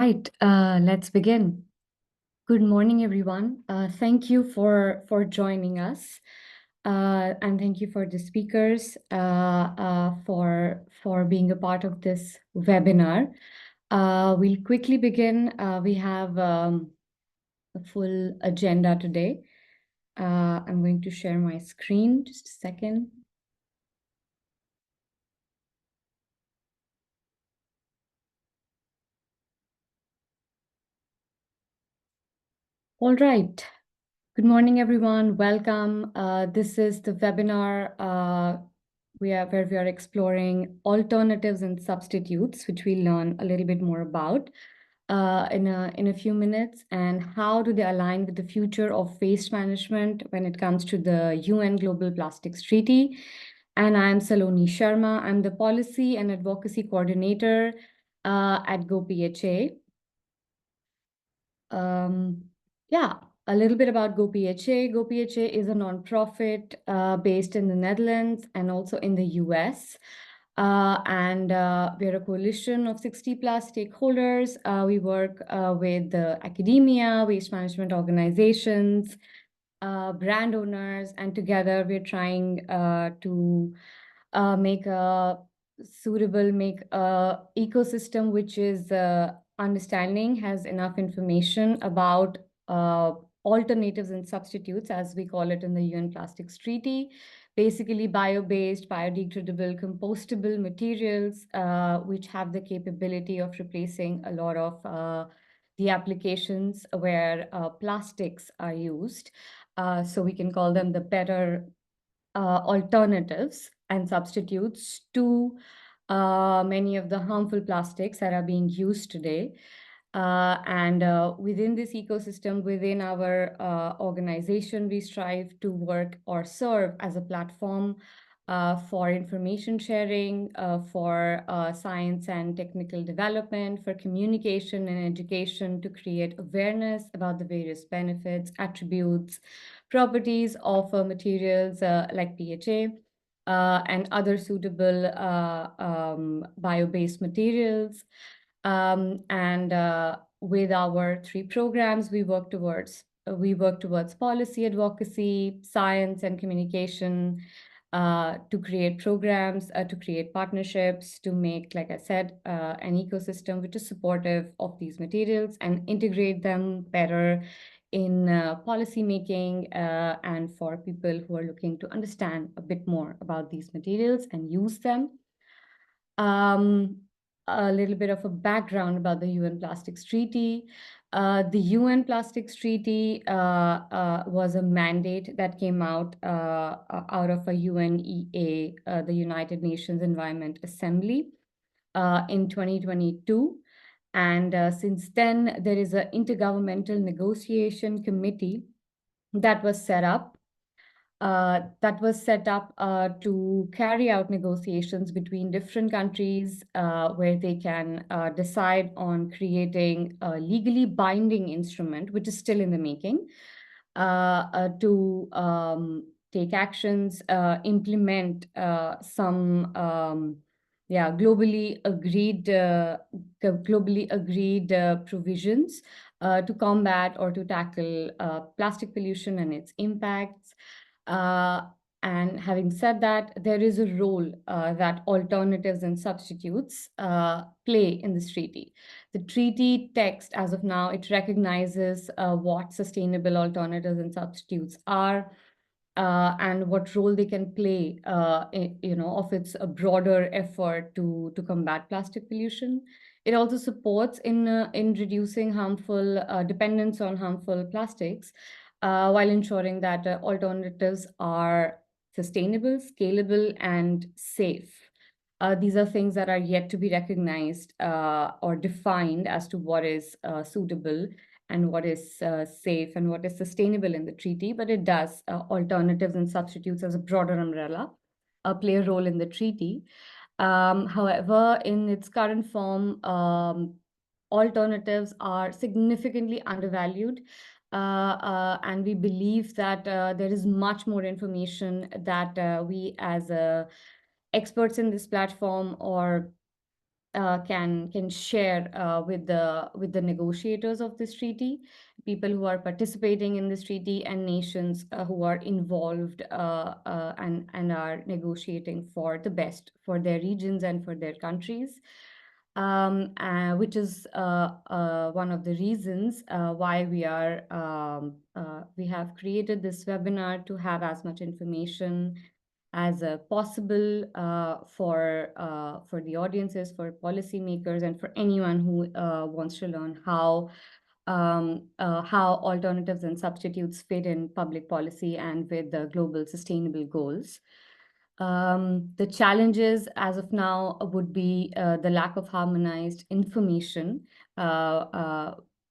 Right, let's begin. Good morning, everyone. Thank you for joining us, and thank you for the speakers for being a part of this webinar. We'll quickly begin. We have a full agenda today. I'm going to share my screen. Just a second. All right. Good morning, everyone. Welcome. This is the webinar where we are exploring alternatives and substitutes, which we'll learn a little bit more about in a few minutes, and how do they align with the future of waste management when it comes to the UN Global Plastics Treaty. And I'm Saloni Sharma. I'm the Policy and Advocacy Coordinator at GoPHA. Yeah, a little bit about GoPHA. GoPHA is a nonprofit based in the Netherlands and also in the US. We're a coalition of 60 plus stakeholders. We work with academia, waste management organizations, brand owners, and together we're trying to make a ecosystem which is understanding, has enough information about alternatives and substitutes, as we call it in the UN Plastics Treaty. Basically, bio-based, biodegradable, compostable materials, which have the capability of replacing a lot of the applications where plastics are used. So we can call them the better alternatives and substitutes to many of the harmful plastics that are being used today. Within this ecosystem, within our organization, we strive to work or serve as a platform for information sharing, for science and technical development, for communication and education, to create awareness about the various benefits, attributes, properties of materials like PHA and other suitable bio-based materials. With our three programs, we work towards policy advocacy, science, and communication, to create programs, to create partnerships, to make, like I said, an ecosystem which is supportive of these materials and integrate them better in policy making, and for people who are looking to understand a bit more about these materials and use them. A little bit of a background about the UN Plastics Treaty. The UN Plastics Treaty was a mandate that came out of a UNEA, the United Nations Environment Assembly, in 2022. And since then, there is an intergovernmental negotiation committee that was set up to carry out negotiations between different countries, where they can decide on creating a legally binding instrument, which is still in the making, to take actions, implement some globally agreed provisions to combat or to tackle plastic pollution and its impacts. And having said that, there is a role that alternatives and substitutes play in this treaty. The treaty text, as of now, it recognizes what sustainable alternatives and substitutes are, and what role they can play, of its a broader effort to combat plastic pollution. It also supports in reducing harmful dependence on harmful plastics, while ensuring that alternatives are sustainable, scalable, and safe. These are things that are yet to be recognized or defined as to what is suitable and what is safe and what is sustainable in the treaty, but it does. Alternatives and substitutes as a broader umbrella play a role in the treaty. However, in its current form, alternatives are significantly undervalued. And we believe that there is much more information that we as experts in this platform, or can share with the negotiators of this treaty, people who are participating in this treaty, and nations who are involved and are negotiating for the best for their regions and for their countries, which is one of the reasons why we have created this webinar, to have as much information as possible for the audiences, for policymakers, and for anyone who wants to learn how alternatives and substitutes fit in public policy and with the global sustainable goals. The challenges as of now would be the lack of harmonized information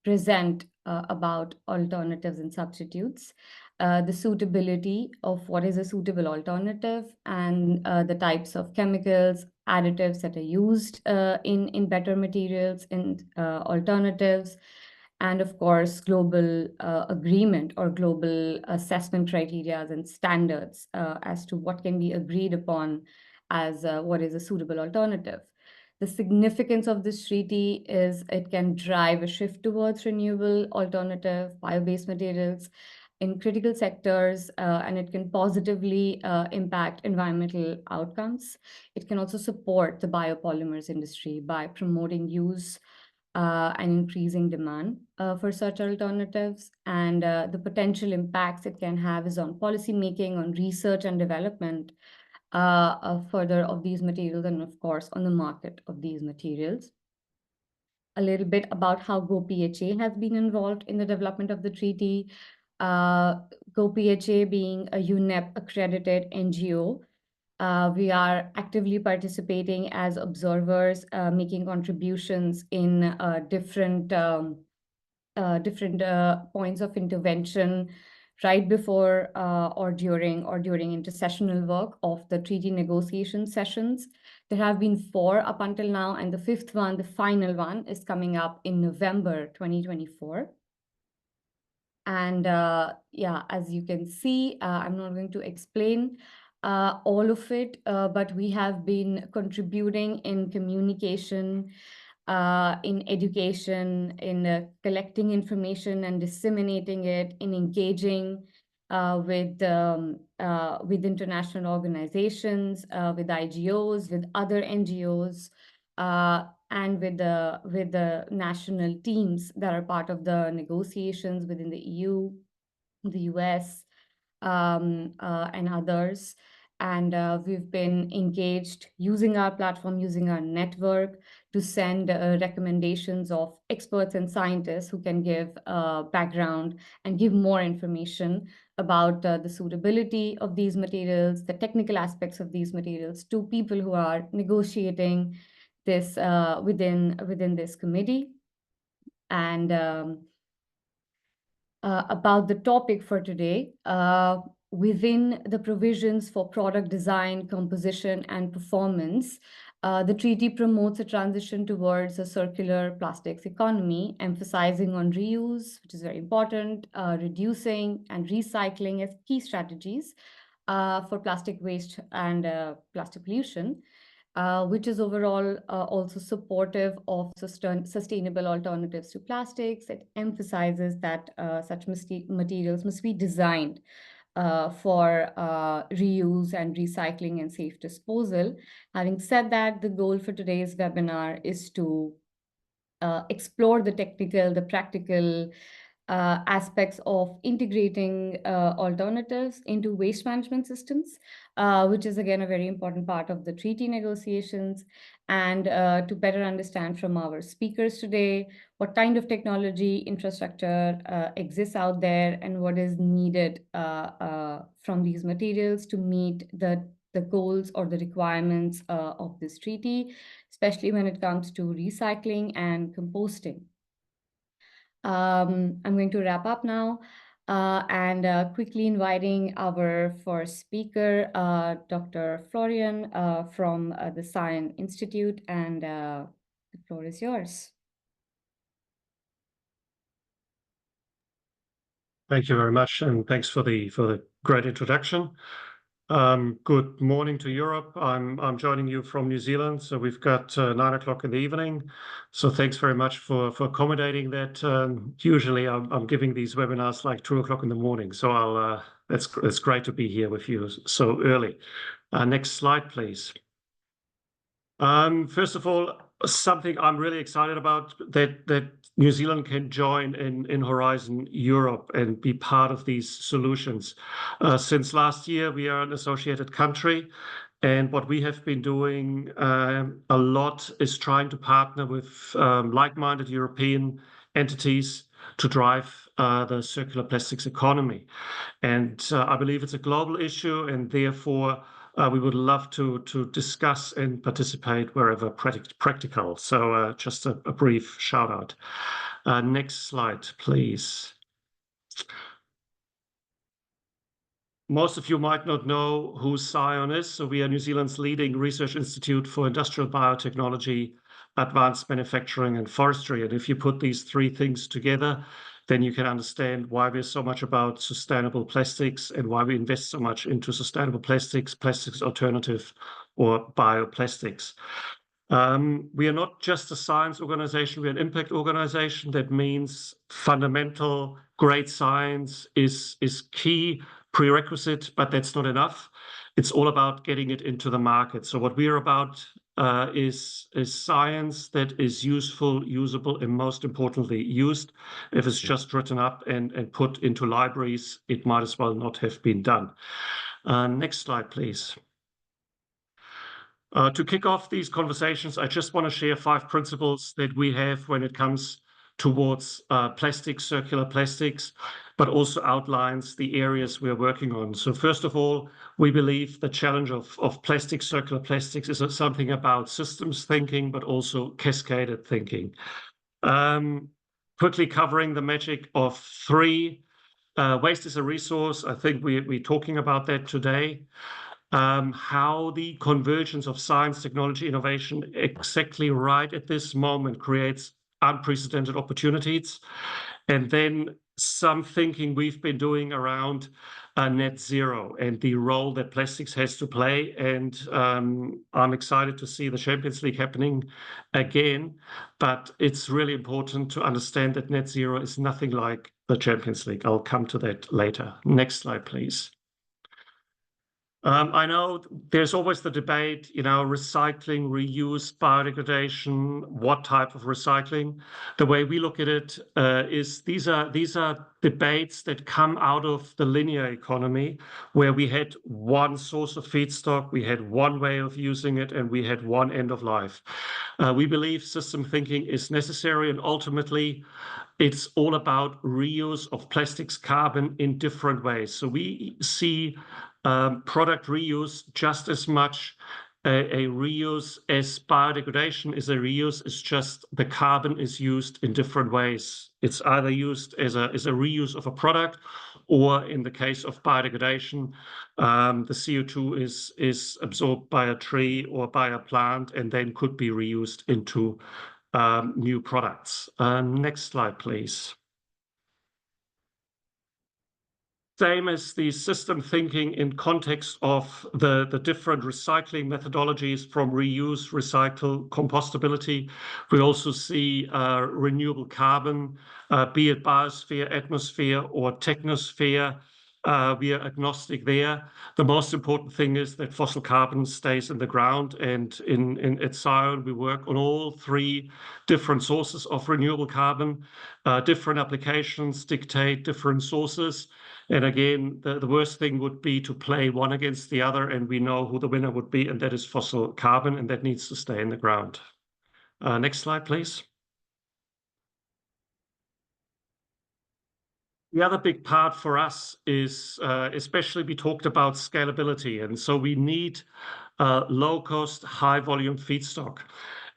present about alternatives and substitutes, the suitability of what is a suitable alternative, and the types of chemicals, additives that are used in better materials, in alternatives, and of course, global agreement or global assessment criteria and standards as to what can be agreed upon as what is a suitable alternative. The significance of this treaty is it can drive a shift towards renewable alternative bio-based materials in critical sectors, and it can positively impact environmental outcomes. It can also support the biopolymers industry by promoting use and increasing demand for such alternatives. And the potential impacts it can have is on policy making, on research and development further of these materials, and of course on the market of these materials. A little bit about how GoPHA has been involved in the development of the treaty. GoPHA being a UNEP accredited NGO, we are actively participating as observers, making contributions in different points of intervention right before or during intersessional work of the treaty negotiation sessions. There have been 4 up until now, and the 5th one, the final one, is coming up in November 2024. And yeah, as you can see, I'm not going to explain all of it, but we have been contributing in communication, in education, in collecting information and disseminating it, in engaging with international organizations, with IGOs, with other NGOs, and with the national teams that are part of the negotiations within the EU, the US, and others. And we've been engaged using our platform, using our network to send recommendations of experts and scientists who can give background and give more information about the suitability of these materials, the technical aspects of these materials, to people who are negotiating this within this committee. And about the topic for today, within the provisions for product design, composition, and performance, the treaty promotes a transition towards a circular plastics economy, emphasizing on reuse, which is very important, reducing and recycling as key strategies for plastic waste and plastic pollution. Which is overall also supportive of sustainable alternatives to plastics. It emphasizes that such materials must be designed for reuse and recycling and safe disposal. Having said that, the goal for today's webinar is to explore the technical, the practical aspects of integrating alternatives into waste management systems, which is again a very important part of the treaty negotiations, and to better understand from our speakers today what kind of technology infrastructure exists out there and what is needed from these materials to meet the goals or the requirements of this treaty, especially when it comes to recycling and composting. I'm going to wrap up now and quickly inviting our first speaker, Dr. Florian from the Science Institute, and the floor is yours. Thank you very much, and thanks for the great introduction. Good morning to Europe. I'm joining you from New Zealand, so we've got 9 o'clock in the evening. So thanks very much for accommodating that. Usually I'm giving these webinars like 2 o'clock in the morning, so it's great to be here with you so early. Next slide, please. First of all, something I'm really excited about that New Zealand can join in Horizon Europe and be part of these solutions. Since last year, we are an associated country, and what we have been doing a lot is trying to partner with like-minded European entities to drive the circular plastics economy. And I believe it's a global issue, and therefore we would love to discuss and participate wherever practical. So just a brief shout out. Next slide, please. Most of you might not know who Scion is. So we are New Zealand's leading research institute for industrial biotechnology, advanced manufacturing, and forestry. And if you put these three things together, then you can understand why we're so much about sustainable plastics and why we invest so much into sustainable plastics, plastics alternative, or bioplastics. We are not just a science organization, we're an impact organization. That means fundamental, great science is key prerequisite, but that's not enough. It's all about getting it into the market. So what we're about is science that is useful, usable, and most importantly, used. If it's just written up and put into libraries, it might as well not have been done. Next slide, please. To kick off these conversations, I just want to share 5 principles that we have when it comes towards plastics, circular plastics, but also outlines the areas we're working on. So first of all, we believe the challenge of plastics, circular plastics is something about systems thinking, but also cascaded thinking. Quickly covering the magic of 3. Waste is a resource. I think we're talking about that today. How the convergence of science, technology, innovation exactly right at this moment creates unprecedented opportunities. And then some thinking we've been doing around net zero and the role that plastics has to play. And I'm excited to see the Champions League happening again, but it's really important to understand that net zero is nothing like the Champions League. I'll come to that later. Next slide, please. I know there's always the debate, recycling, reuse, biodegradation, what type of recycling. The way we look at it is these are debates that come out of the linear economy, where we had one source of feedstock, we had one way of using it, and we had one end of life. We believe system thinking is necessary, and ultimately it's all about reuse of plastics, carbon in different ways. So we see product reuse just as much a reuse as biodegradation is a reuse. It's just the carbon is used in different ways. It's either used as a reuse of a product, or in the case of biodegradation, the CO2 is absorbed by a tree or by a plant and then could be reused into new products. Next slide, please. Same as the system thinking in context of the different recycling methodologies from reuse, recycle, compostability. We also see renewable carbon, be it biosphere, atmosphere, or technosphere. We are agnostic there. The most important thing is that fossil carbon stays in the ground, and at Scion we work on all 3 different sources of renewable carbon. Different applications dictate different sources. And again, the worst thing would be to play one against the other, and we know who the winner would be, and that is fossil carbon, and that needs to stay in the ground. Next slide, please. The other big part for us is, especially we talked about scalability, and so we need low-cost, high-volume feedstock.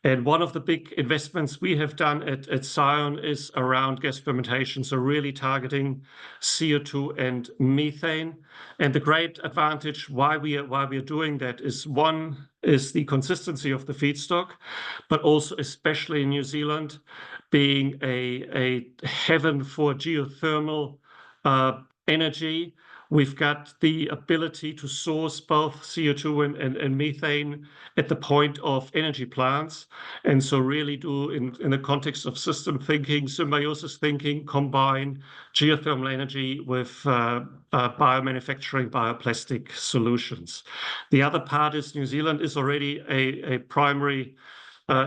And one of the big investments we have done at Scion is around gas fermentation, so really targeting CO2 and methane. And the great advantage why we are doing that is, one is the consistency of the feedstock, but also especially in New Zealand, being a heaven for geothermal energy. We've got the ability to source both CO2 and methane at the point of energy plants. And so really do, in the context of system thinking, symbiosis thinking, combine geothermal energy with biomanufacturing, bioplastic solutions. The other part is New Zealand is already a primary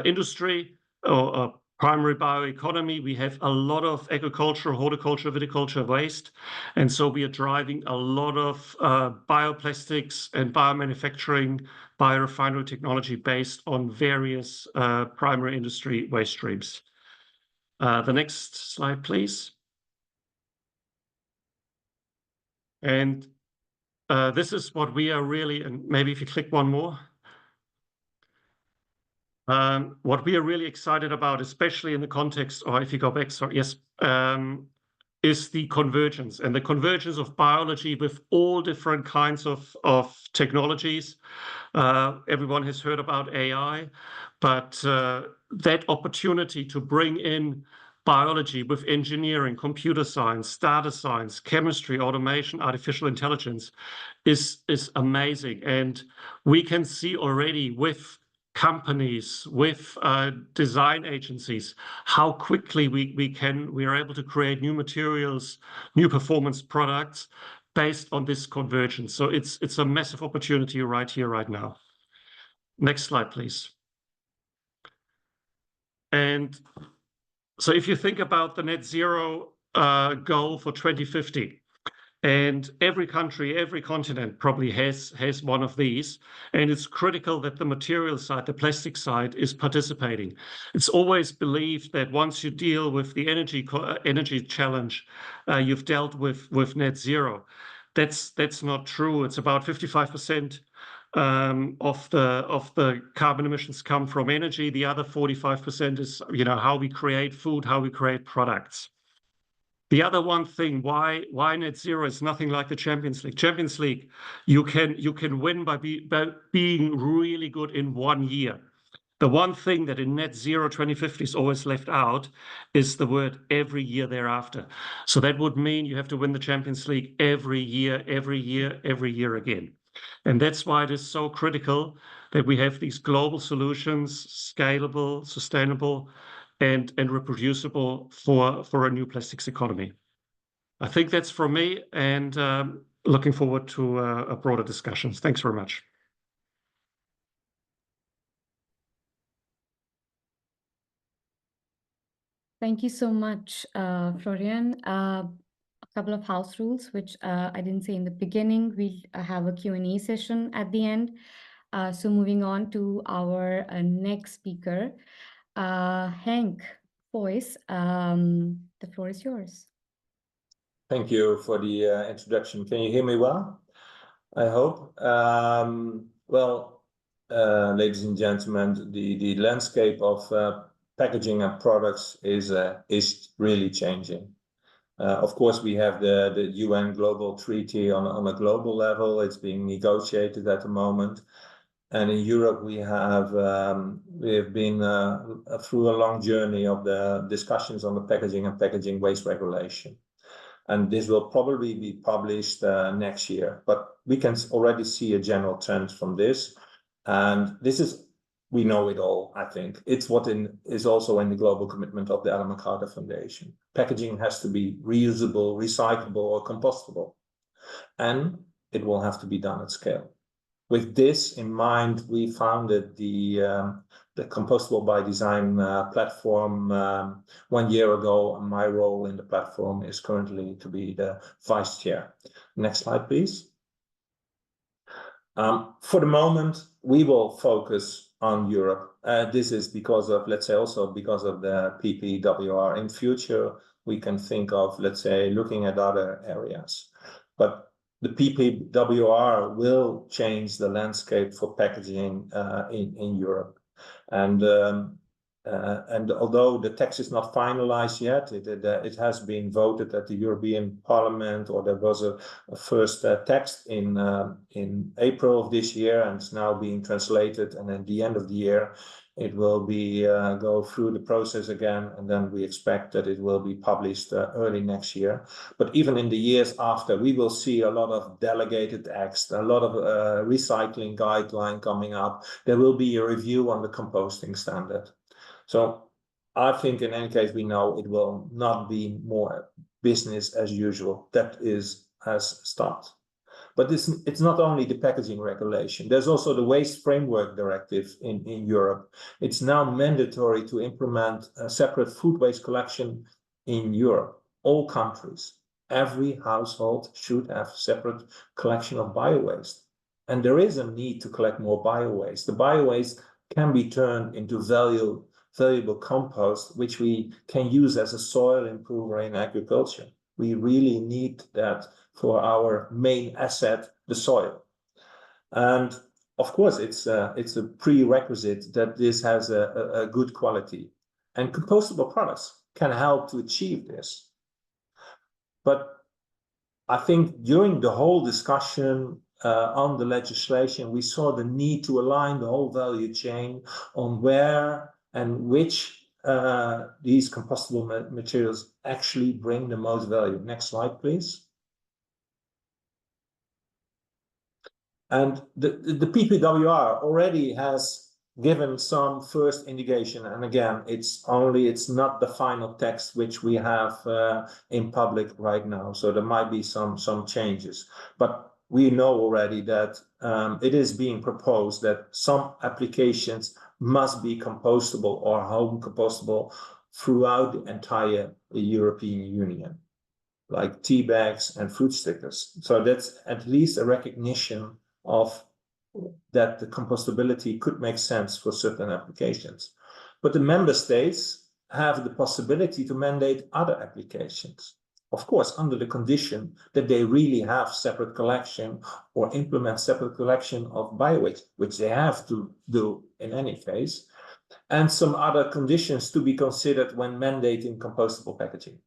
industry or a primary bioeconomy. We have a lot of agriculture, horticulture, viticulture waste. And so we are driving a lot of bioplastics and biomanufacturing, biorefinery technology based on various primary industry waste streams. The next slide, please. And this is what we are really, and maybe if you click one more. What we are really excited about, especially in the context, or if you go back, sorry, yes, is the convergence and the convergence of biology with all different kinds of technologies. Everyone has heard about AI, but that opportunity to bring in biology with engineering, computer science, data science, chemistry, automation, artificial intelligence is amazing. And we can see already with companies, with design agencies, how quickly we are able to create new materials, new performance products based on this convergence. So it's a massive opportunity right here, right now. Next slide, please. And so if you think about the net zero goal for 2050, and every country, every continent probably has one of these. And it's critical that the material side, the plastic side, is participating. It's always believed that once you deal with the energy challenge, you've dealt with net zero. That's not true. It's about 55% of the carbon emissions come from energy. The other 45% is how we create food, how we create products. The other one thing, why net zero is nothing like the Champions League. Champions League, you can win by being really good in 1 year. The one thing that in net zero 2050 is always left out is the word every year thereafter. So that would mean you have to win the Champions League every year, every year, every year again. And that's why it is so critical that we have these global solutions, scalable, sustainable, and reproducible for a new plastics economy. I think that's from me, and looking forward to a broader discussion. Thanks very much. Thank you so much, Florian. A couple of house rules, which I didn't say in the beginning. We'll have a Q&A session at the end. So moving on to our next speaker, Henk Voys, the floor is yours. Thank you for the introduction. Can you hear me well? I hope. Ladies and gentlemen, the landscape of packaging and products is really changing. Of course, we have the UN Global Treaty on a global level. It's being negotiated at the moment. And in Europe, we have been through a long journey of the discussions on the packaging and packaging waste regulation. And this will probably be published next year. But we can already see a general trend from this. And this is, we know it all, I think. It's what is also in the global commitment of the Ellen MacArthur Foundation. Packaging has to be reusable, recyclable, or compostable. And it will have to be done at scale. With this in mind, we founded the Compostable by Design platform 1 year ago, and my role in the platform is currently to be the vice chair. Next slide, please. For the moment, we will focus on Europe. This is because of, let's say, also because of the PPWR. In future, we can think of, let's say, looking at other areas. But the PPWR will change the landscape for packaging in Europe. And although the text is not finalized yet, it has been voted at the European Parliament, or there was a first text in April of this year, and it's now being translated. And at the end of the year, It will be go through the process again, and then we expect that it will be published early next year. But even in the years after, we will see a lot of delegated acts, a lot of recycling guideline coming up. There will be a review on the composting standard. So I think in any case, we know it will not be more business as usual. That has started. But it's not only the packaging regulation. There's also the Waste Framework Directive in Europe. It's now mandatory to implement a separate food waste collection in Europe, all countries. Every household should have separate collection of bio-waste. And there is a need to collect more bio-waste. The bio-waste can be turned into valuable compost, which we can use as a soil improver in agriculture. We really need that for our main asset, the soil. And of course, it's a prerequisite that this has a good quality. And compostable products can help to achieve this. But I think during the whole discussion on the legislation, we saw the need to align the whole value chain on where and which these compostable materials actually bring the most value. Next slide, please. And the PPWR already has given some first indication, and again, it's not the final text which we have in public right now, so there might be some changes, but we know already that it is being proposed that some applications must be compostable or home compostable throughout the entire European Union, like tea bags and fruit stickers. So that's at least a recognition of that the compostability could make sense for certain applications. But the member states have the possibility to mandate other applications, of course, under the condition that they really have separate collection or implement separate collection of bio-waste, which they have to do in any case, and some other conditions to be considered when mandating compostable packaging.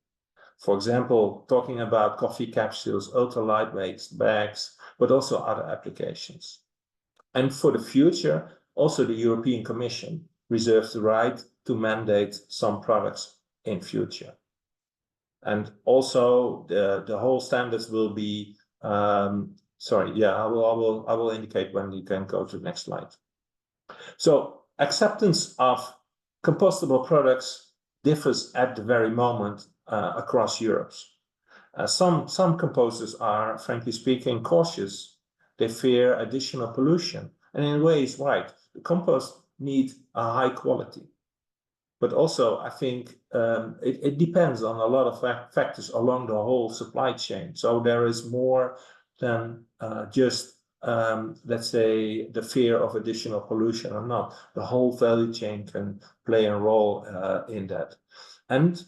For example, talking about coffee capsules, ultra lightweight bags, but also other applications. And for the future, also the European Commission reserves the right to mandate some products in future. And also the whole standards will be, I will indicate when you can go to the next slide. So acceptance of compostable products differs at the very moment across Europe. Some composters are, frankly speaking, cautious. They fear additional pollution. And in a way, it's right. The compost needs a high quality. But also, I think it depends on a lot of factors along the whole supply chain. So there is more than just, let's say, the fear of additional pollution or not. The whole value chain can play a role in that. And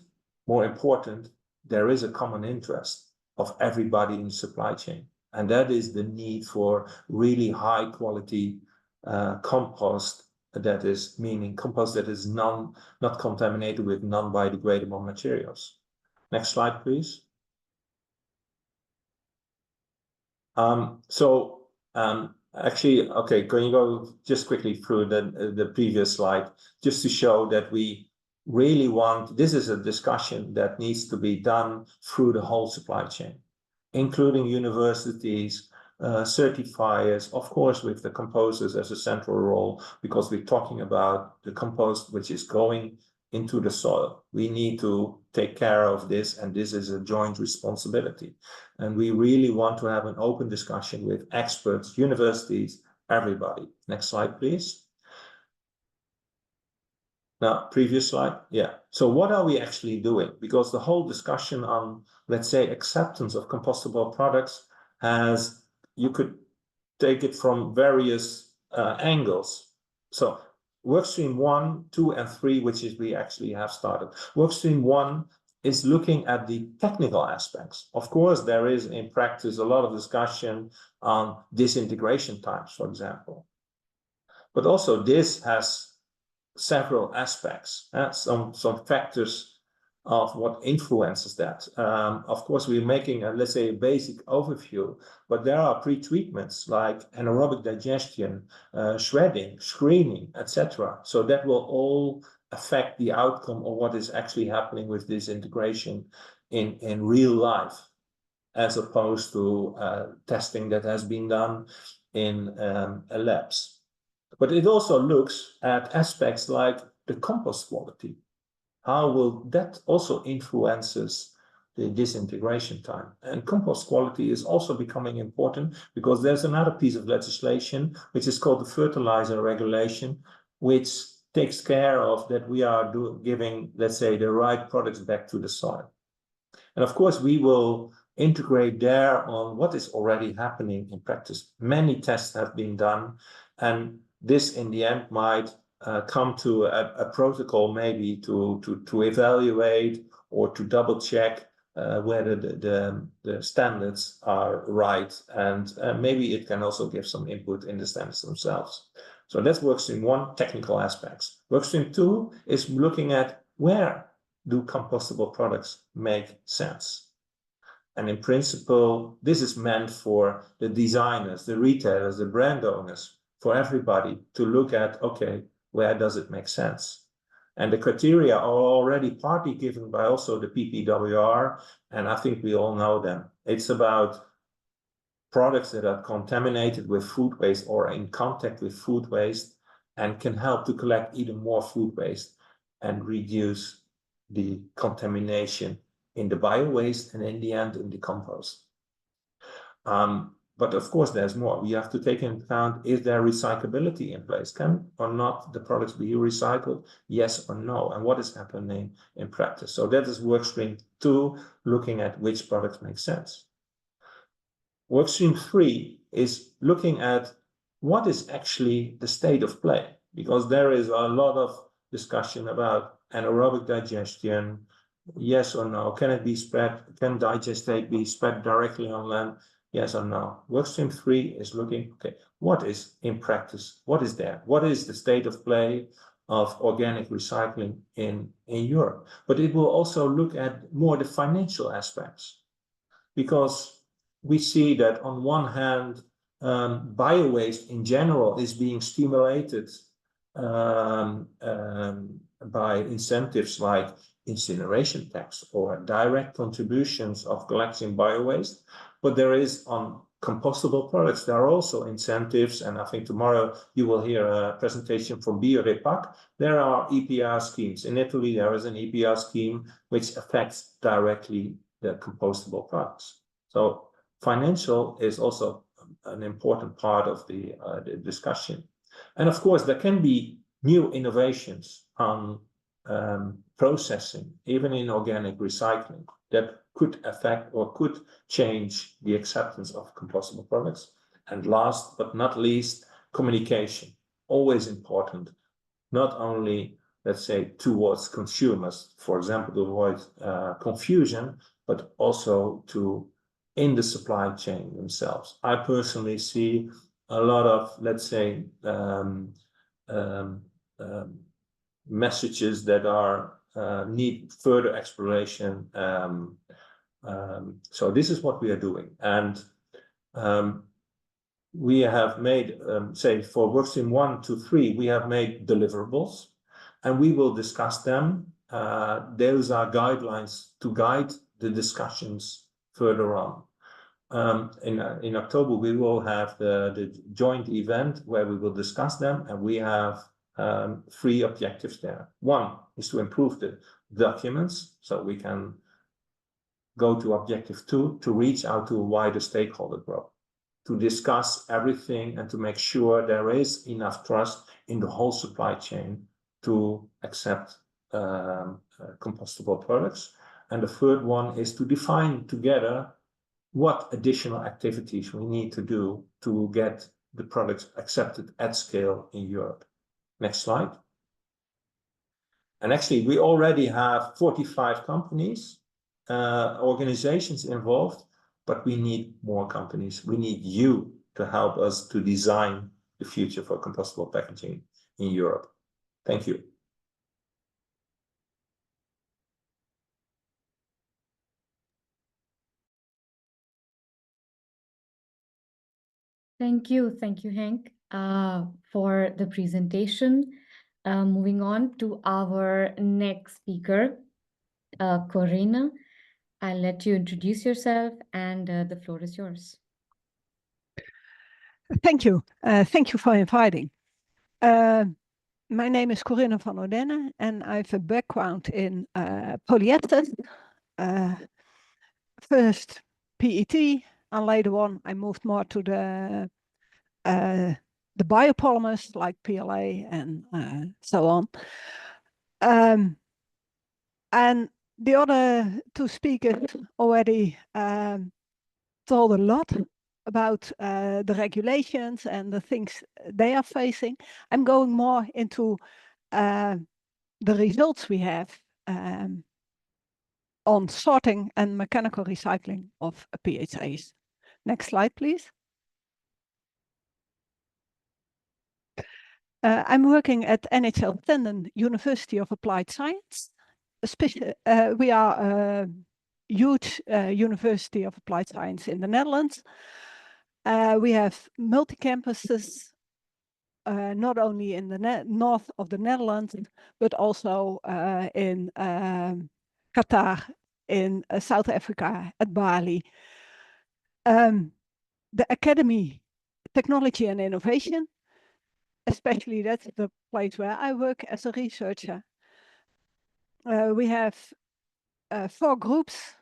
more important, there is a common interest of everybody in the supply chain. And that is the need for really high quality compost, that is meaning compost that is not contaminated with non-biodegradable materials. Next slide, please. Actually, okay, can you go just quickly through the previous slide, just to show that we really want, this is a discussion that needs to be done through the whole supply chain, including universities, certifiers, of course, with the composters as a central role, because we're talking about the compost which is going into the soil. We need to take care of this, and this is a joint responsibility. And we really want to have an open discussion with experts, universities, everybody. Next slide, please. Now, previous slide. Yeah. So what are we actually doing? Because the whole discussion on, let's say, acceptance of compostable products has, you could take it from various angles. So workstream 1, 2, and 3, which is we actually have started. Workstream 1 is looking at the technical aspects. Of course, there is in practice a lot of discussion on disintegration times, for example. But also this has several aspects, some factors of what influences that. Of course, we're making a, let's say, a basic overview, but there are pre-treatments like anaerobic digestion, shredding, screening, etc. So that will all affect the outcome of what is actually happening with this integration in real life, as opposed to testing that has been done in labs. But it also looks at aspects like the compost quality. How will that also influences the disintegration time? And compost quality is also becoming important because there's another piece of legislation which is called the fertilizer regulation, which takes care of that we are giving, let's say, the right products back to the soil. And of course, we will integrate there on what is already happening in practice. Many tests have been done, and this in the end might come to a protocol maybe to evaluate or to double check whether the standards are right, and maybe it can also give some input in the standards themselves. So that's workstream 1, technical aspects. Workstream 2 is looking at where do compostable products make sense. And in principle, this is meant for the designers, the retailers, the brand owners, for everybody to look at, okay, where does it make sense? And the criteria are already partly given by also the PPWR, and I think we all know them. It's about products that are contaminated with food waste or in contact with food waste and can help to collect even more food waste and reduce the contamination in the bio-waste and in the end in the compost. But of course, there's more. We have to take into account, is there recyclability in place? Can or not the products be recycled? Yes or no? And what is happening in practice? So that is workstream 2, looking at which products make sense. Workstream 3 is looking at what is actually the state of play, because there is a lot of discussion about anaerobic digestion. Yes or no? Can it be spread? Can digestate be spread directly on land? Yes or no? Workstream 3 is looking, okay, what is in practice? What is there? What is the state of play of organic recycling in Europe? But it will also look at more the financial aspects, because we see that on one hand, bio-waste in general is being stimulated by incentives like incineration tax or direct contributions of collecting bio-waste. But there is on compostable products, there are also incentives, and I think tomorrow you will hear a presentation from Biorepack. There are EPR schemes. In Italy, there is an EPR scheme which affects directly the compostable products. So financial is also an important part of the discussion. And of course, there can be new innovations on processing, even in organic recycling, that could affect or could change the acceptance of compostable products. And last but not least, communication, always important, not only, let's say, towards consumers, for example, to avoid confusion, but also to in the supply chain themselves. I personally see a lot of, let's say, messages that are need further exploration. So this is what we are doing, and we have made, say, for workstream 1 to 3, we have made deliverables, and we will discuss them. Those are guidelines to guide the discussions further on. In October, we will have the joint event where we will discuss them, and we have 3 objectives there. 1 is to improve the documents, so we can go to objective 2, to reach out to a wider stakeholder group, to discuss everything and to make sure there is enough trust in the whole supply chain to accept compostable products. And the third one is to define together what additional activities we need to do to get the products accepted at scale in Europe. Next slide. And actually, we already have 45 companies, organizations involved, but we need more companies. We need you to help us to design the future for compostable packaging in Europe. Thank you. Thank you, Henk, for the presentation. Moving on to our next speaker, Corinna. I'll let you introduce yourself, and the floor is yours. Thank you. Thank you for inviting. My name is Corinna van Odenne, and I have a background in polyester. First PET, and later on I moved more to the biopolymers like PLA and so on. And the other two speakers already told a lot about the regulations and the things they are facing. I'm going more into the results we have on sorting and mechanical recycling of PHAs. Next slide, please. I'm working at NHL Tandem University of Applied Science. We are a huge University of Applied Science in the Netherlands. We have multi-campuses, not only in the north of the Netherlands, but also in Qatar, in South Africa, at Bali. The Academy, Technology and Innovation, especially that's the place where I work as a researcher. We have 4 groups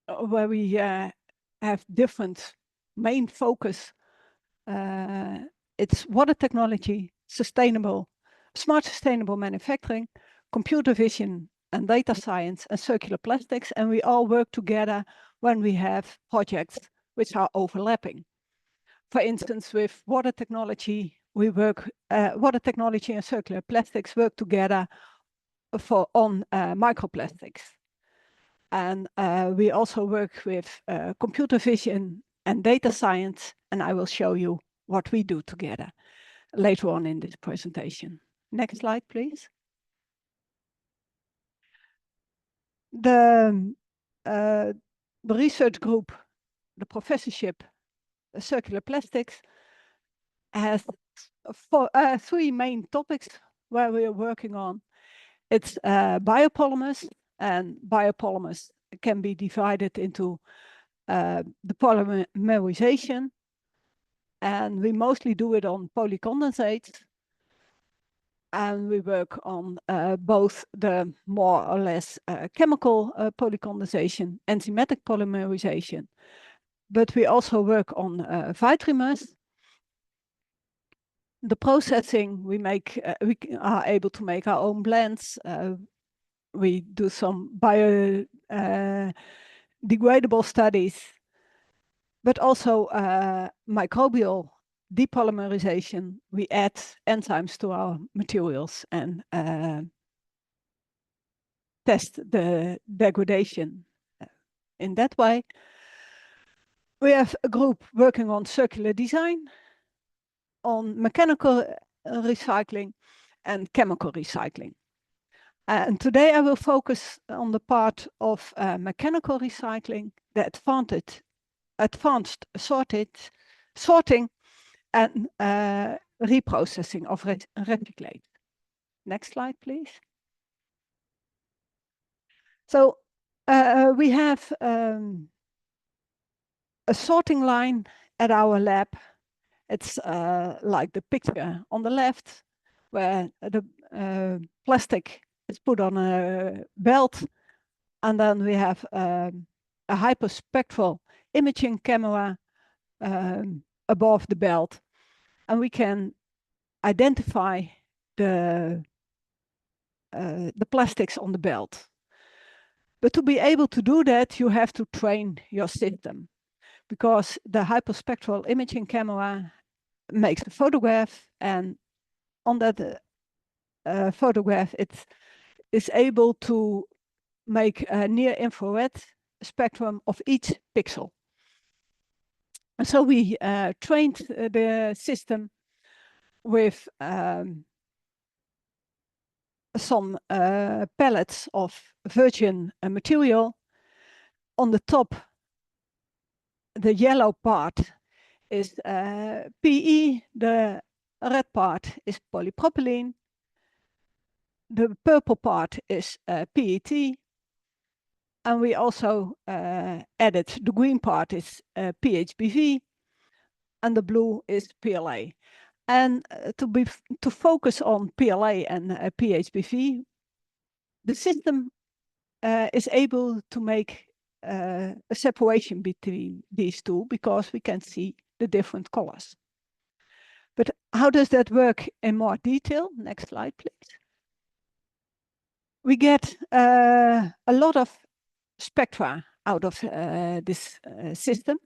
where we have different main focus. It's water technology, smart sustainable manufacturing, computer vision and data science, and circular plastics. And we all work together when we have projects which are overlapping. For instance, with water technology, we work, water technology and circular plastics work together on microplastics. And we also work with computer vision and data science, and I will show you what we do together later on in this presentation. Next slide, please. The research group, the professorship, circular plastics, has 3 main topics where we are working on. It's biopolymers, and biopolymers can be divided into the polymerization, and we mostly do it on polycondensates. And we work on both the more or less chemical polycondensation, enzymatic polymerization, but we also work on vitrimers. The processing, we are able to make our own blends. We do some biodegradable studies, but also microbial depolymerization. We add enzymes to our materials and test the degradation in that way. We have a group working on circular design, on mechanical recycling and chemical recycling. And today I will focus on the part of mechanical recycling, the advanced sorting and reprocessing of recyclate. Next slide, please. So we have a sorting line at our lab. It's like the picture on the left, where the plastic is put on a belt, and then we have a hyperspectral imaging camera above the belt, and we can identify the plastics on the belt. But to be able to do that, you have to train your system, because the hyperspectral imaging camera makes a photograph, and on that photograph it is able to make a near infrared spectrum of each pixel. And so we trained the system with some pellets of virgin material. On the top, the yellow part is PE, the red part is polypropylene, the purple part is PET, and we also added the green part is PHBV, and the blue is PLA. And to focus on PLA and PHBV, the system is able to make a separation between these two because we can see the different colors. But how does that work in more detail? Next slide, please. We get a lot of spectra out of this system.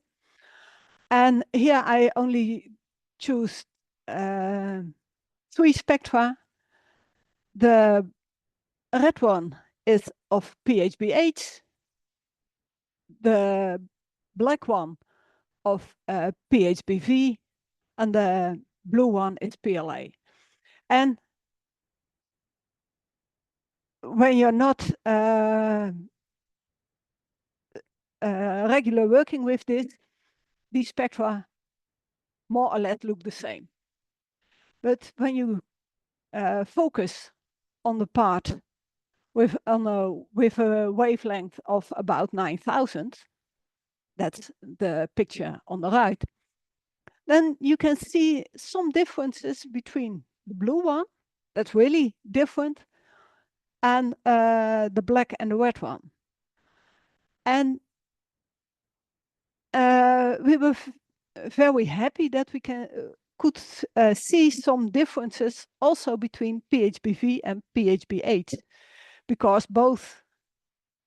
And here I only choose 3 spectra. The red one is of PHBH, the black one of PHBV, and the blue one is PLA. And when you're not regular working with this, these spectra more or less look the same. But when you focus on the part with a wavelength of about 9,000, that's the picture on the right, then you can see some differences between the blue one, that's really different, and the black and the red one. And we were very happy that we could see some differences also between PHBV and PHBH, because both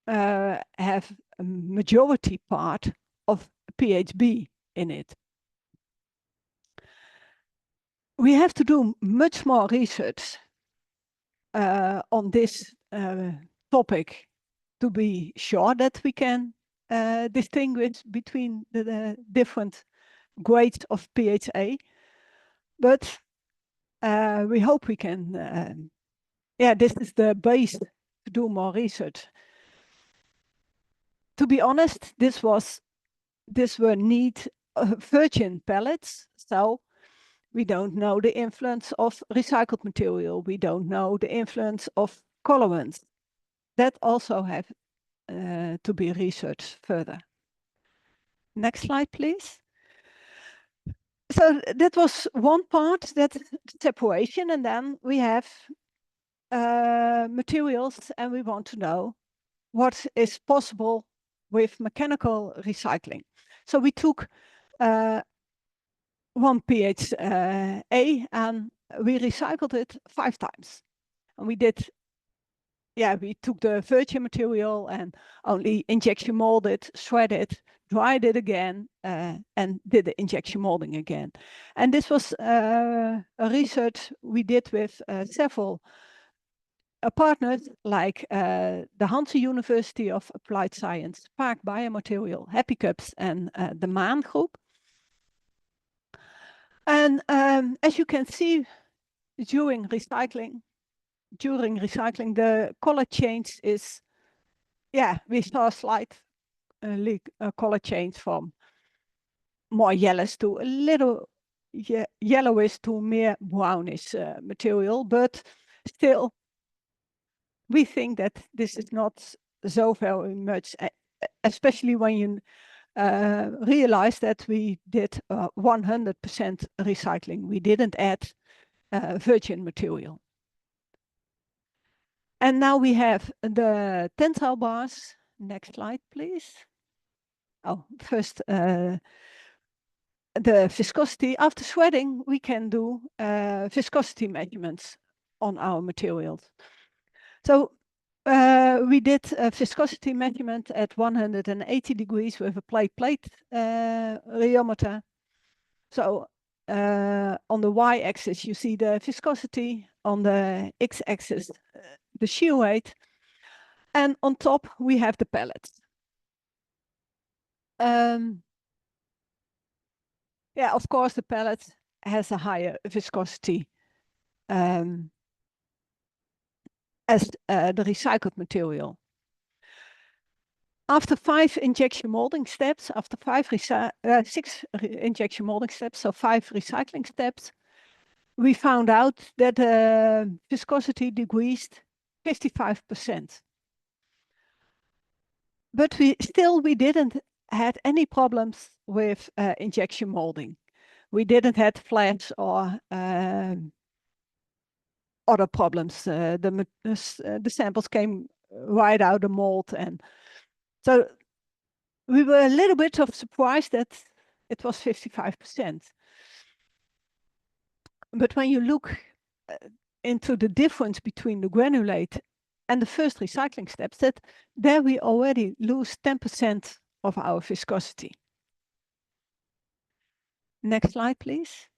have a majority part of PHB in it. We have to do much more research on this topic to be sure that we can distinguish between the different grades of PHA. But we hope we can, this is the base to do more research. To be honest, these were neat virgin pellets, so we don't know the influence of recycled material. We don't know the influence of colorants. That also have to be researched further. Next slide, please. So that was one part, that separation, and then we have materials, and we want to know what is possible with mechanical recycling. So we took 1 PHA and we recycled it 5 times. And we took the virgin material and only injection molded, shredded, dried it again, and did the injection molding again. And this was a research we did with several partners like the Hanze University of Applied Science, Park Biomaterial, Happy Cups, and the Maan Group. And as you can see, during recycling, the color change is, we saw a slight color change from more yellowish to a little yellowish to more brownish material, but still, we think that this is not so very much, especially when you realize that we did 100% recycling. We didn't add virgin material. And now we have the tensile bars. Next slide, please. Oh, first, the viscosity. After shredding, we can do viscosity measurements on our materials. So we did a viscosity measurement at 180 degrees with a plate rheometer. So on the y-axis, you see the viscosity, on the x-axis, the shear weight, and on top, we have the pellets. Of course, the pellet has a higher viscosity as the recycled material. After 5 injection molding steps, after 6 injection molding steps, so 5 recycling steps, we found out that viscosity decreased 55%. But we didn't had any problems with injection molding. We didn't have flaps or other problems. The samples came right out of mold, and so we were a little bit of surprised that it was 55%. But when you look into the difference between the granulate and the first recycling steps, that there we already lose 10% of our viscosity. Next slide, please.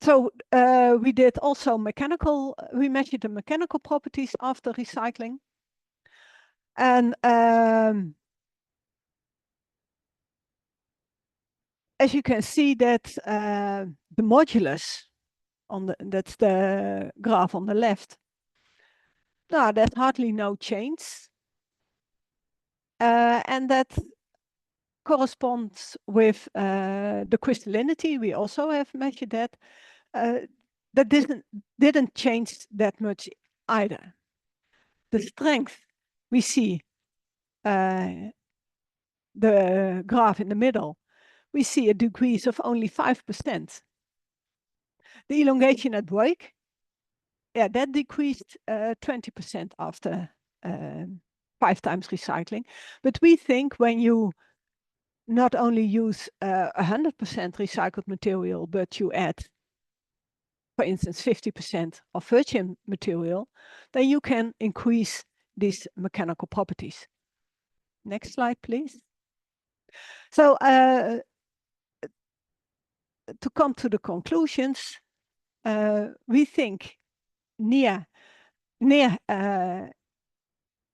So we did also we measured the mechanical properties after recycling. And as you can see that the modulus, that's the graph on the left, no, there's hardly no change. And that corresponds with the crystallinity. We also have measured that. That didn't change that much either. The strength, we see the graph in the middle, we see a decrease of only 5%. The elongation at break, yeah, that decreased 20% after 5 times recycling. But we think when you not only use 100% recycled material, but you add, for instance, 50% of virgin material, then you can increase these mechanical properties. Next slide, please. So to come to the conclusions, we think NIA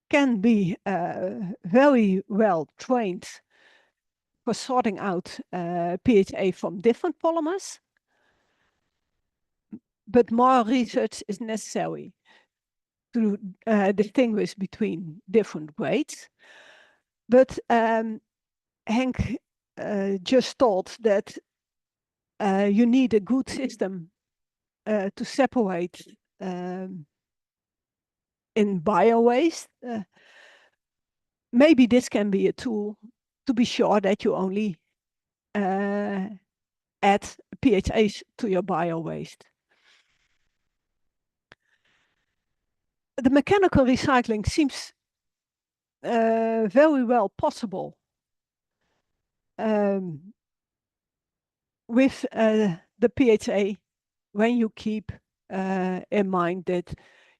can be very well trained for sorting out PHA from different polymers, but more research is necessary to distinguish between different grades. But Henk just thought that you need a good system to separate in bio-waste. Maybe this can be a tool to be sure that you only add PHAs to your bio-waste. The mechanical recycling seems very well possible with the PHA, when you keep in mind that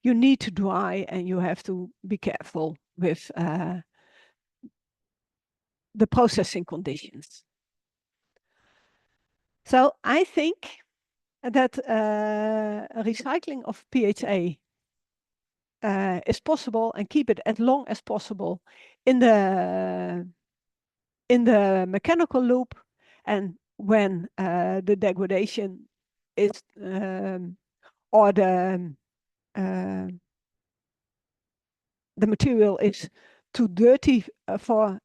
you need to dry and you have to be careful with the processing conditions. So I think that recycling of PHA is possible, and keep it as long as possible in the mechanical loop. And when the degradation is or the material is too dirty for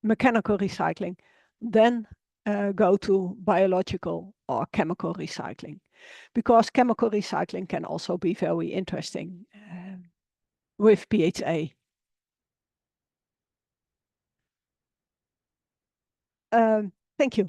mechanical recycling, then go to biological or chemical recycling, because chemical recycling can also be very interesting with PHA. Thank you.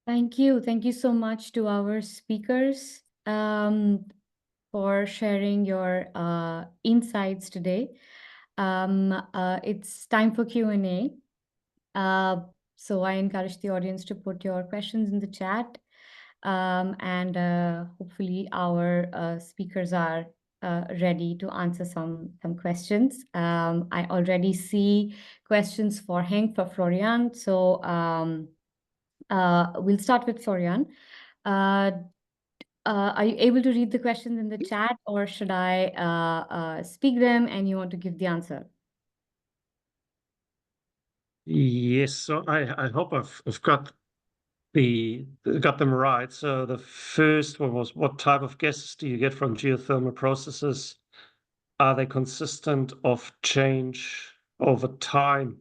Thank you. Thank you so much to our speakers for sharing your insights today. It's time for Q&A. So I encourage the audience to put your questions in the chat. And hopefully our speakers are ready to answer some questions. I already see questions for Henk, for Florian. So we'll start with Florian. Are you able to read the questions in the chat, or should I speak them and you want to give the answer? Yes, so I hope I've got them right. So the first one was, what type of gases do you get from geothermal processes? Are they consistent of change over time?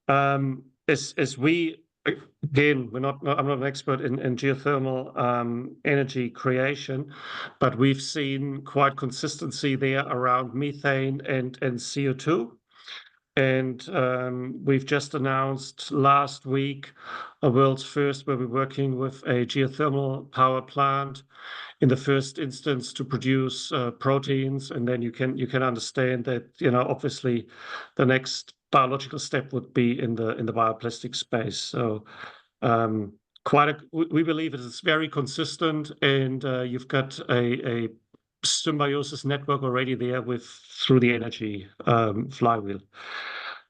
As we, again, I'm not an expert in geothermal energy creation, but we've seen quite consistency there around methane and CO2. And we've just announced last week a world's first where we're working with a geothermal power plant in the first instance to produce proteins, and then you can understand that, you know, obviously the next biological step would be in the bioplastic space. So we believe it is very consistent, and you've got a symbiosis network already there through the energy flywheel.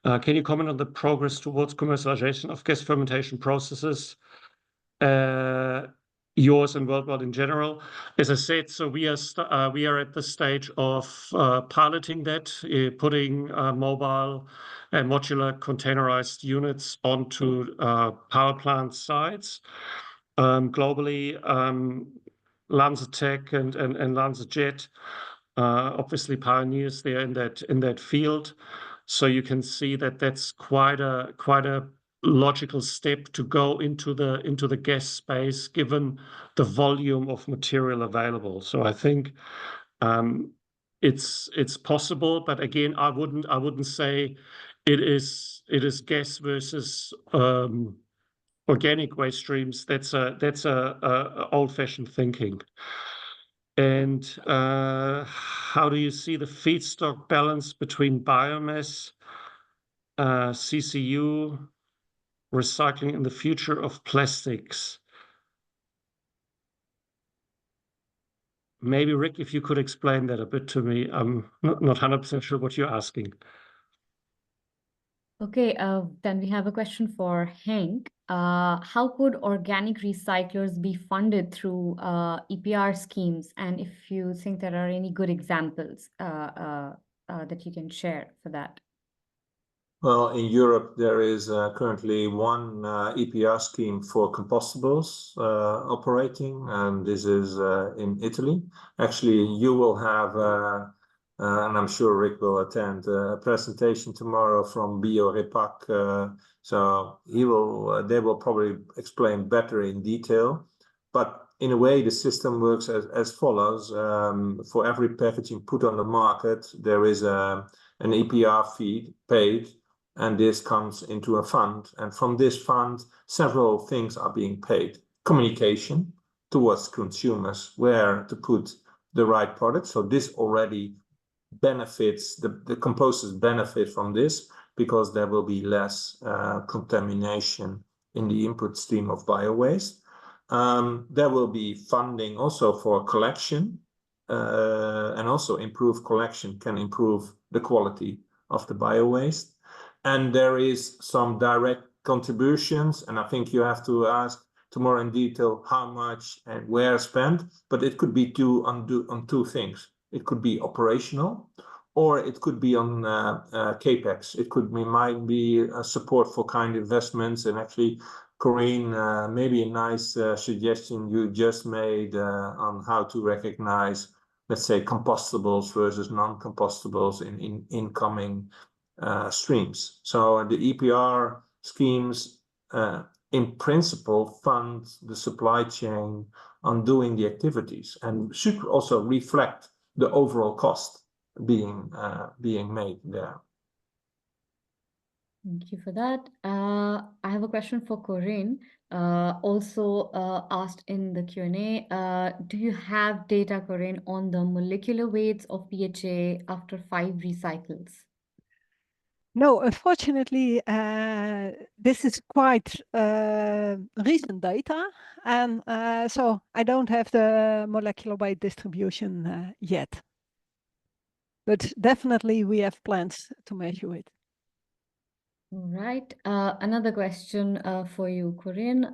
Can you comment on the progress towards commercialization of gas fermentation processes? Yours and worldwide in general. As I said, so we are at the stage of piloting that, putting mobile and modular containerized units onto power plant sites. Globally, LanzaTech and LanzaJet, obviously pioneers there in that field. So you can see that that's quite a logical step to go into the gas space, given the volume of material available. So I think it's possible, but again, I wouldn't say it is gas versus organic waste streams. That's a old-fashioned thinking. And how do you see the feedstock balance between biomass, CCU, recycling in the future of plastics? Maybe, Rick, if you could explain that a bit to me. I'm not 100% sure what you're asking. Okay, then we have a question for Henk. How could organic recyclers be funded through EPR schemes? And if you think there are any good examples that you can share for that. Well, in Europe, there is currently one EPR scheme for compostables operating, and this is in Italy. Actually, you will have, and I'm sure Rick will attend, a presentation tomorrow from Biorepack. So they will probably explain better in detail. But in a way, the system works as follows. For every packaging put on the market, there is an EPR fee paid, and this comes into a fund. And from this fund, several things are being paid. Communication towards consumers, where to put the right product. So this already benefits, the composters benefit from this, because there will be less contamination in the input stream of bio-waste. There will be funding also for collection, and also improved collection can improve the quality of the bio-waste. And there is some direct contributions, and I think you have to ask tomorrow in detail how much and where spent, but it could be on two things. It could be operational, or it could be on capex. It might be a support for kind investments. And actually, Corinne, maybe a nice suggestion you just made on how to recognize, let's say, compostables versus non-compostables in incoming streams. So the EPR schemes, in principle, fund the supply chain on doing the activities, and should also reflect the overall cost being made there. Thank you for that. I have a question for Corinne, also asked in the Q&A. Do you have data, Corinne, on the molecular weights of PHA after 5 recycles? No, unfortunately, this is quite recent data, and so I don't have the molecular weight distribution yet. But definitely we have plans to measure it. All right. Another question for you, Corinne.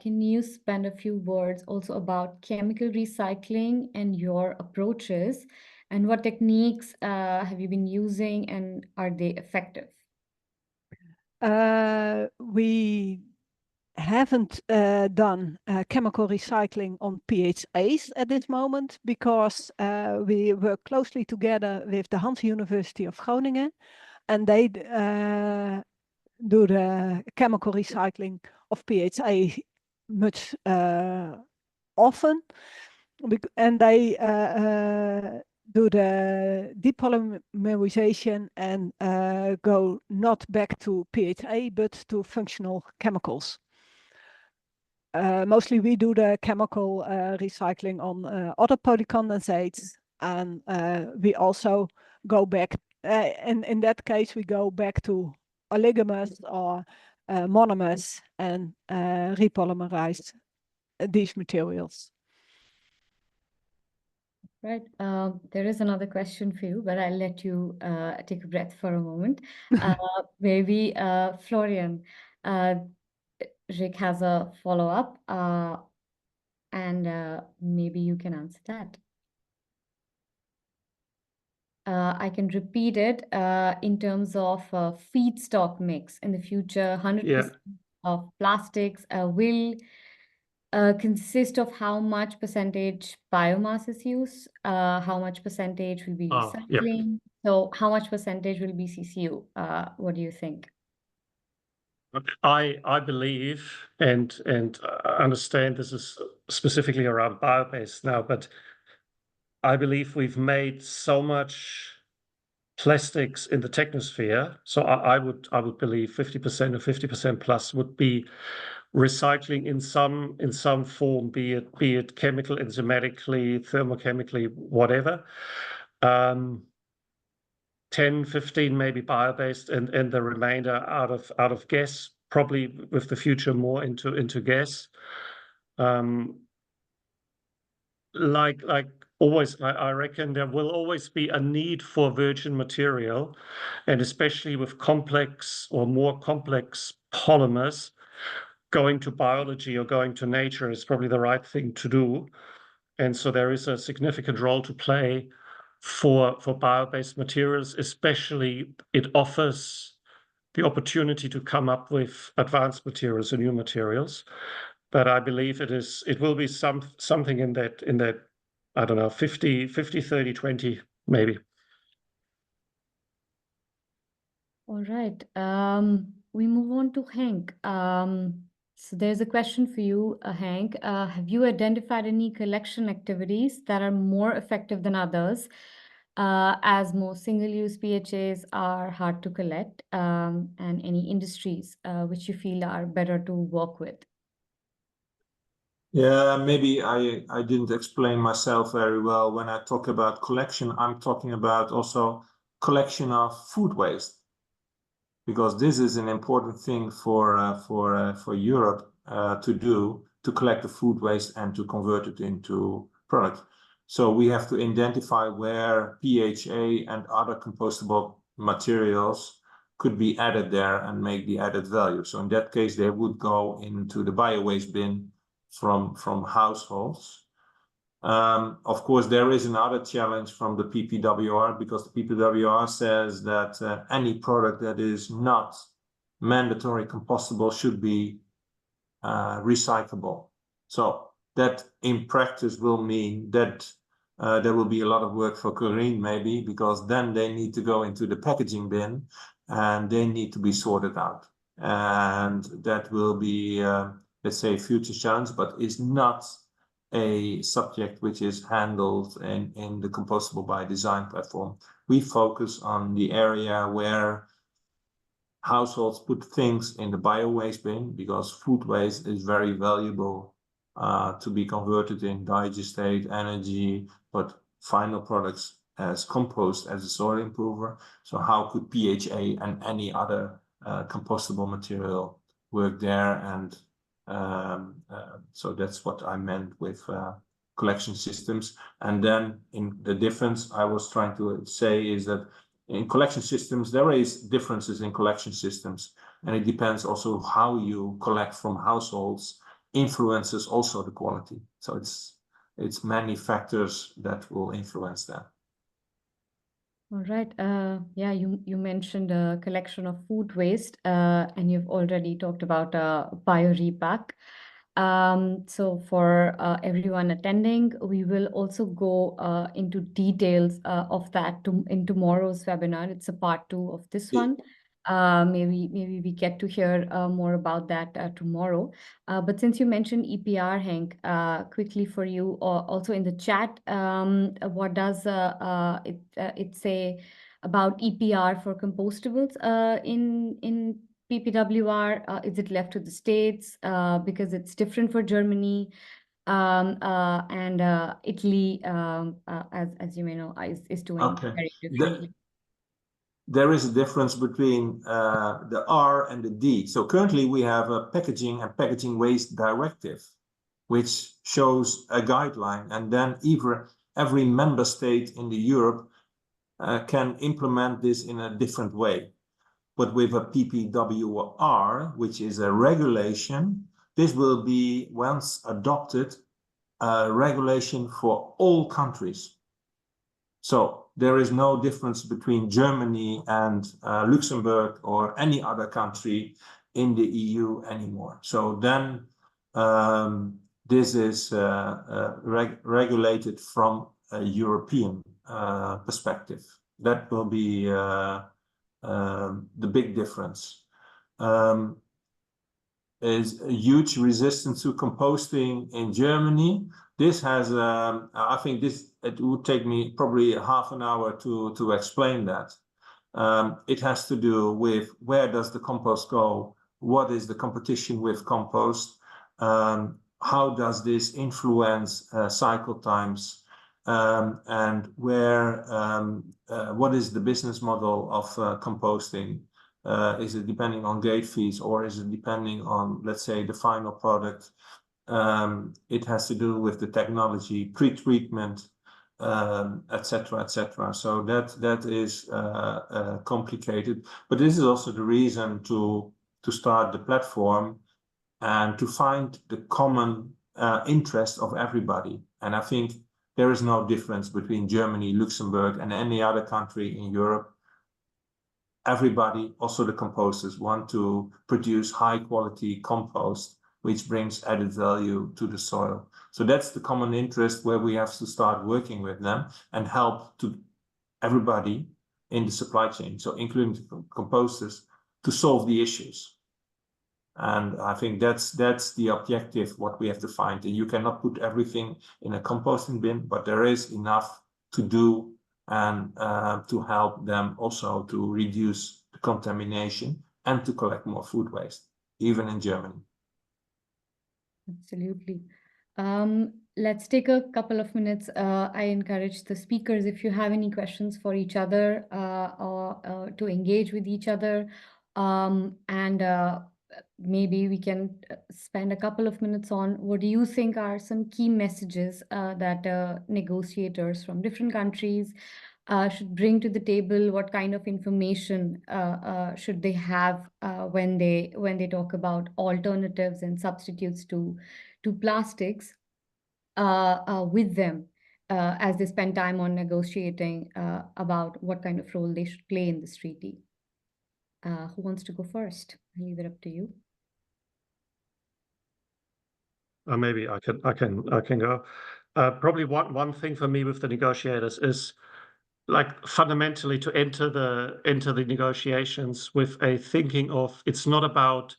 Can you spend a few words also about chemical recycling and your approaches, and what techniques have you been using, and are they effective? We haven't done chemical recycling on PHAs at this moment because we work closely together with the Hanze University of Groningen, and they do the chemical recycling of PHA much often, and they do the depolymerization and go not back to PHA but to functional chemicals. Mostly we do the chemical recycling on other polycondensates, and we also go back, in that case we go back to oligomers or monomers and repolymerize these materials. Right. There is another question for you, but I'll let you take a breath for a moment. Maybe Florian, Rick has a follow-up, and maybe you can answer that. I can repeat it in terms of feedstock mix in the future. 100% of plastics will consist of how much percentage biomass is used, how much percentage will be recycling. So how much percentage will be CCU? What do you think? I believe and understand this is specifically around bio-based now, but I believe we've made so much plastics in the technosphere. So I would believe 50% or 50% plus would be recycling in some form, be it chemical, enzymatically, thermochemically, whatever. 10, 15 maybe bio-based, and the remainder out of gas, probably with the future more into gas. Like always, I reckon there will always be a need for virgin material, and especially with complex or more complex polymers, going to biology or going to nature is probably the right thing to do. And so there is a significant role to play for bio-based materials, especially it offers the opportunity to come up with advanced materials and new materials. But I believe it will be something in that I don't know, 50, 30, 20, maybe. All right. We move on to Henk. So there's a question for you, Henk. Have you identified any collection activities that are more effective than others, as more single-use PHAs are hard to collect, and any industries which you feel are better to work with? Yeah, maybe I didn't explain myself very well. When I talk about collection, I'm talking about also collection of food waste, because this is an important thing for Europe to do, to collect the food waste and to convert it into product. So we have to identify where PHA and other compostable materials could be added there and make the added value. So in that case, they would go into the bio-waste bin from households. Of course, there is another challenge from the PPWR, because the PPWR says that any product that is not mandatory compostable should be recyclable. So that in practice will mean that there will be a lot of work for Corine maybe, because then they need to go into the packaging bin and they need to be sorted out. And that will be, let's say, a future challenge, but is not a subject which is handled in the Compostable by Design platform. We focus on the area where households put things in the bio-waste bin, because food waste is very valuable to be converted in digestate, energy, but final products as compost, as a soil improver. So how could PHA and any other compostable material work there? And so that's what I meant with collection systems. And then in the difference I was trying to say is that in collection systems, there is differences in collection systems, and it depends also how you collect from households influences also the quality. So it's many factors that will influence that. All right. Yeah, you mentioned a collection of food waste, and you've already talked about BioRepack. So for everyone attending, we will also go into details of that in tomorrow's webinar. It's a part 2 of this one. Maybe we get to hear more about that tomorrow. But since you mentioned EPR, Henk, quickly for you, also in the chat, what does it say about EPR for compostables in PPWR? Is it left to the states because it's different for Germany and Italy, as you may know, is doing Okay. very differently. There is a difference between the R and the D. So currently we have a packaging and packaging waste directive, which shows a guideline, and then every member state in the Europe can implement this in a different way. But with a PPWR, which is a regulation, this will be, once adopted, a regulation for all countries. So there is no difference between Germany and Luxembourg or any other country in the EU anymore. So then this is regulated from a European perspective. That will be the big difference. Is a huge resistance to composting in Germany. This has, I think it would take me probably half an hour to explain that. It has to do with where does the compost go? What is the competition with compost? How does this influence cycle times? And what is the business model of composting? Is it depending on gate fees, or is it depending on, let's say, the final product? It has to do with the technology, pre-treatment, etc., etc. So that is complicated. But this is also the reason to start the platform and to find the common interest of everybody. And I think there is no difference between Germany, Luxembourg, and any other country in Europe. Everybody, also the composters, want to produce high quality compost, which brings added value to the soil. So that's the common interest where we have to start working with them and help to everybody in the supply chain, so including the composters, to solve the issues. And I think that's the objective, what we have to find. You cannot put everything in a composting bin, but there is enough to do and to help them also to reduce the contamination and to collect more food waste, even in Germany. Absolutely. Let's take a couple of minutes. I encourage the speakers, if you have any questions for each other or to engage with each other. And maybe we can spend a couple of minutes on what do you think are some key messages that negotiators from different countries should bring to the table. What kind of information should they have when they talk about alternatives and substitutes to plastics with them as they spend time on negotiating about what kind of role they should play in this treaty. Who wants to go first? I'll leave it up to you. Maybe I can go. Probably one thing for me with the negotiators is, like, fundamentally to enter the negotiations with a thinking of, it's not about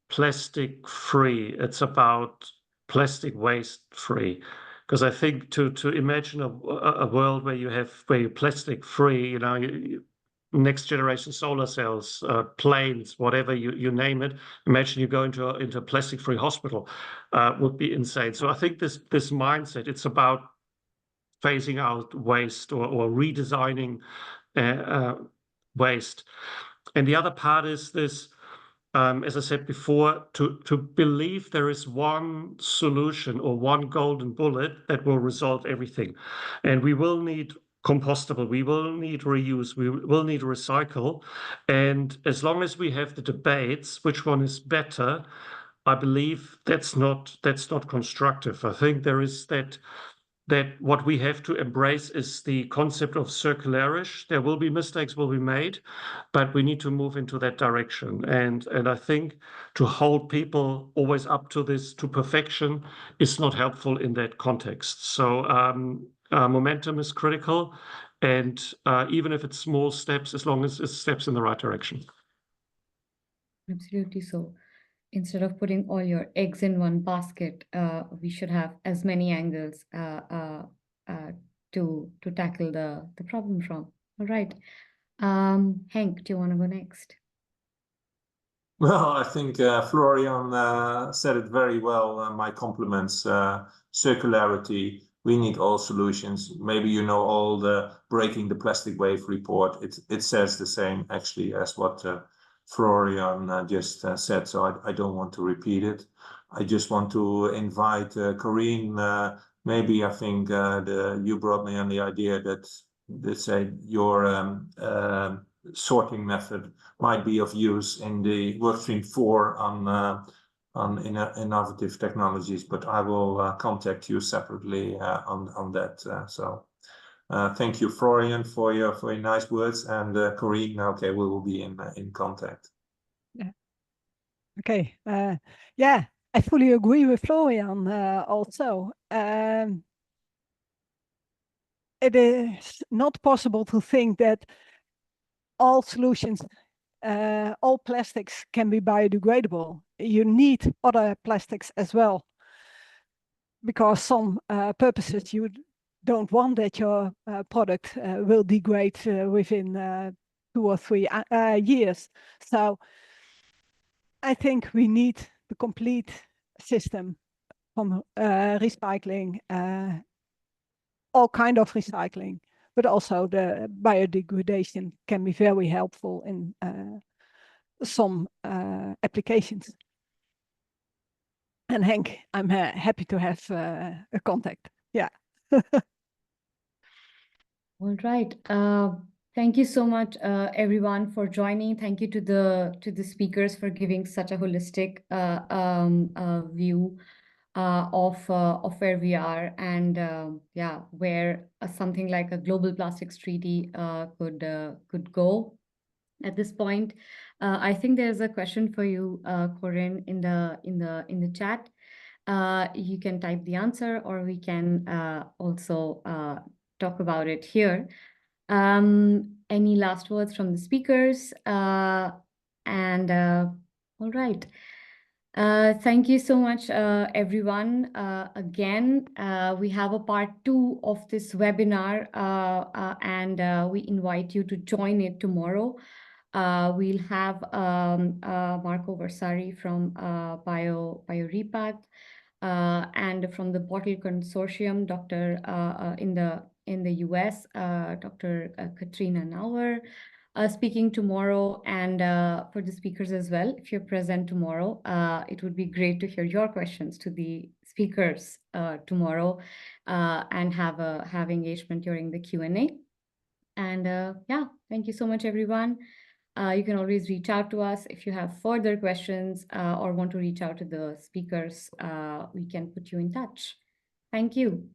plastic free, it's about plastic waste free. Because I think to imagine a world where you're plastic free, next generation solar cells, planes, whatever you name it. Imagine you go into a plastic free hospital, would be insane. So I think this mindset, it's about phasing out waste or redesigning waste. And the other part is this, as I said before, to believe there is one solution or one golden bullet that will resolve everything. And we will need compostable, we will need reuse, we will need recycle. And as long as we have the debates, which one is better, I believe that's not constructive. I think there is that that what we have to embrace is the concept of circularish. There will be mistakes will be made, but we need to move into that direction. And I think to hold people always up to this, to perfection, is not helpful in that context. So momentum is critical. And even if it's small steps, as long as it's steps in the right direction. Absolutely. So instead of putting all your eggs in one basket, we should have as many angles to tackle the problem from. All right. Henk, do you want to go next? Well, I think Florian said it very well. My compliments. Circularity. We need all solutions. Maybe you know all the Breaking the Plastic Wave report. It says the same actually as what Florian just said. So I don't want to repeat it. I just want to invite Corinne. Maybe I think you brought me on the idea that let's say your sorting method might be of use in the workstream 4 on innovative technologies, but I will contact you separately on that. So thank you, Florian, for your nice words, and Corinne. Okay, we will be in contact. Yeah. Okay. Yeah, I fully agree with Florian. Also, it is not possible to think that all solutions, all plastics can be biodegradable. You need other plastics as well, because some purposes you don't want that your product will degrade within 2 or 3 years. So I think we need the complete system from recycling, all kind of recycling, but also the biodegradation can be very helpful in some applications. And Henk, I'm happy to have a contact. Yeah. All right. Thank you so much, everyone, for joining. Thank you to the speakers for giving such a holistic view of where we are, and yeah, where something like a global plastics treaty could go at this point. I think there's a question for you, Corinne, in the chat. You can type the answer, or we can also talk about it here. Any last words from the speakers? All right. Thank you so much, everyone. Again, we have a part 2 of this webinar, and we invite you to join it tomorrow. We'll have Marco Versari from BioRepack, and from the Bottle Consortium, Dr. in the US, Dr. Katrina Nauer, speaking tomorrow. And for the speakers as well, if you're present tomorrow, it would be great to hear your questions to the speakers tomorrow, and have engagement during the Q&A. And yeah, thank you so much, everyone. You can always reach out to us if you have further questions or want to reach out to the speakers. We can put you in touch. Thank you.